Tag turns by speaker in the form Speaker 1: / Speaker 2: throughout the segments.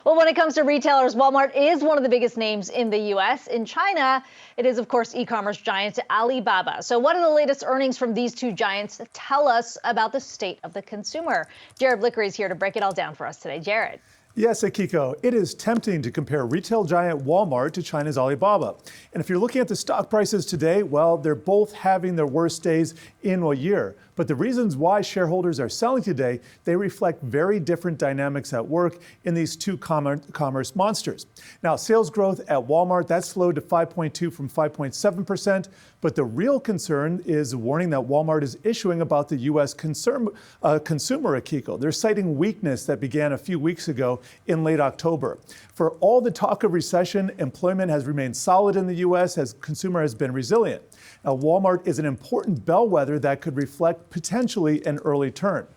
Speaker 1: Well, when it comes to retailers, Walmart is one of the biggest names in the U.S. In China, it is, of course, e-commerce giant Alibaba. So what do the latest earnings from these two giants tell us about the state of the consumer? Jared Blikre is here to break it all down for us today. Jared.
Speaker 2: Yes, Akiko, it is tempting to compare retail giant Walmart to China's Alibaba. And if you're looking at the stock prices today, well, they're both having their worst days in a year. But the reasons why shareholders are selling today, they reflect very different dynamics at work in these two commerce monsters. Now, sales growth at Walmart, that slowed to 5.2 from 5.7%. But the real concern is a warning that Walmart is issuing about the U.S. consumer, Akiko. They're citing weakness that began a few weeks ago in late October. For all the talk of recession, employment has remained solid in the U.S. as consumer has been resilient. Now, Walmart is an important bellwether that could reflect potentially an early turn.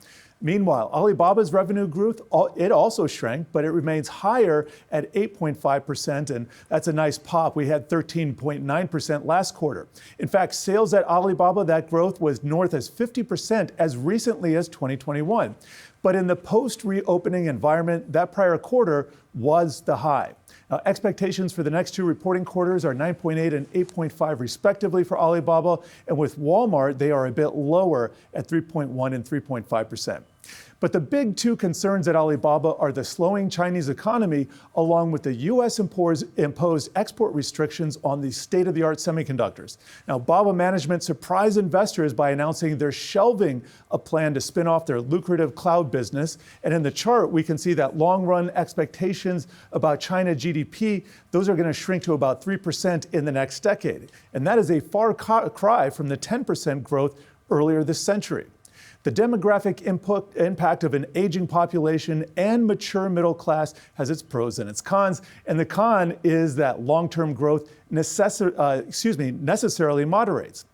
Speaker 2: Meanwhile, Alibaba's revenue growth, it also shrank, but it remains higher at 8.5%, and that's a nice pop. We had 13.9% last quarter. In fact, sales at Alibaba, that growth was north as 50% as recently as 2021. But in the post-reopening environment, that prior quarter was the high. Now, expectations for the next two reporting quarters are 9.8 and 8.5 respectively for Alibaba, and with Walmart, they are a bit lower at 3.1 and 3.5%. But the big two concerns at Alibaba are the slowing Chinese economy, along with the U.S. imposed export restrictions on the state-of-the-art semiconductors. Now, Baba management surprised investors by announcing they're shelving a plan to spin off their lucrative cloud business. And in the chart, we can see that long-run expectations about China GDP, those are going to shrink to about 3% in the next decade. And that is a far cry from the 10% growth earlier this century. The demographic impact of an aging population and mature middle class has its pros and its cons. And the con is that long-term growth necessarily moderates.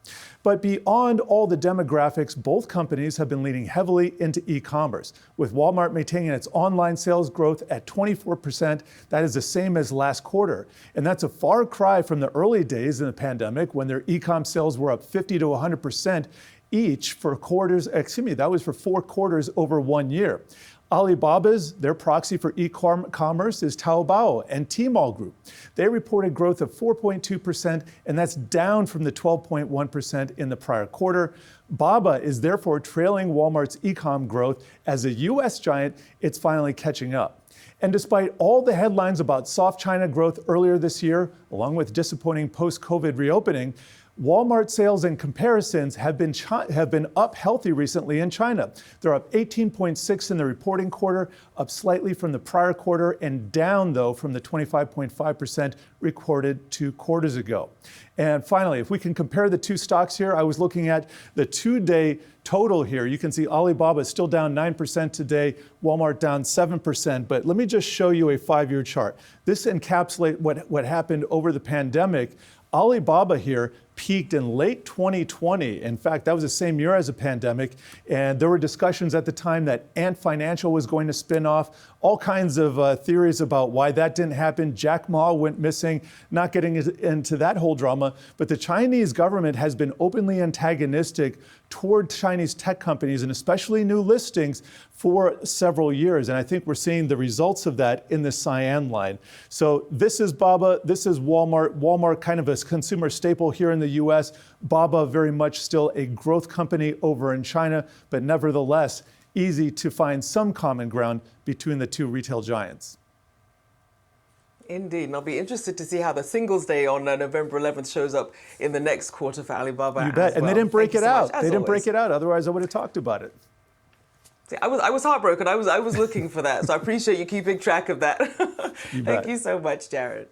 Speaker 2: But beyond all the demographics, both companies have been leaning heavily into e-commerce, with Walmart maintaining its online sales growth at 24%. That is the same as last quarter. And that's a far cry from the early days in the pandemic when their e-com sales were up 50 to 100% each for quarters, that was for 4 quarters over 1 year. Alibaba's, their proxy for e-commerce is Taobao and Tmall Group. They reported growth of 4.2%, and that's down from the 12.1% in the prior quarter. Baba is therefore trailing Walmart's e-com growth. As a U.S. giant, it's finally catching up. And despite all the headlines about soft China growth earlier this year, along with disappointing post-COVID reopening, Walmart sales and comparisons have been up healthy recently in China. They're up 18.6 in the reporting quarter, up slightly from the prior quarter, and down, though, from the 25.5% recorded 2 quarters ago. And finally, if we can compare the two stocks here, I was looking at the 2-day total here. You can see Alibaba is still down 9% today, Walmart down 7%. But let me just show you a 5-year chart. This encapsulates what happened over the pandemic. Alibaba here peaked in late 2020. In fact, that was the same year as the pandemic. And there were discussions at the time that Ant Financial was going to spin off, all kinds of theories about why that didn't happen. Jack Ma went missing, not getting into that whole drama. But the Chinese government has been openly antagonistic toward Chinese tech companies, and especially new listings, for several years. And I think we're seeing the results of that in the cyan line. So this is Baba, this is Walmart. Walmart kind of a consumer staple here in the U.S. Baba very much still a growth company over in China, but nevertheless, easy to find some common ground between the two retail giants.
Speaker 3: Indeed, and I'll be interested to see how the Singles Day on November 11th shows up in the next quarter for Alibaba.
Speaker 2: You bet, and they didn't break it out. They didn't break
Speaker 3: always.
Speaker 2: it out, otherwise I would have talked about it.
Speaker 3: See, I was heartbroken. I was looking for that, so I appreciate you keeping track of that.
Speaker 2: You bet.
Speaker 3: Thank you so much, Jared.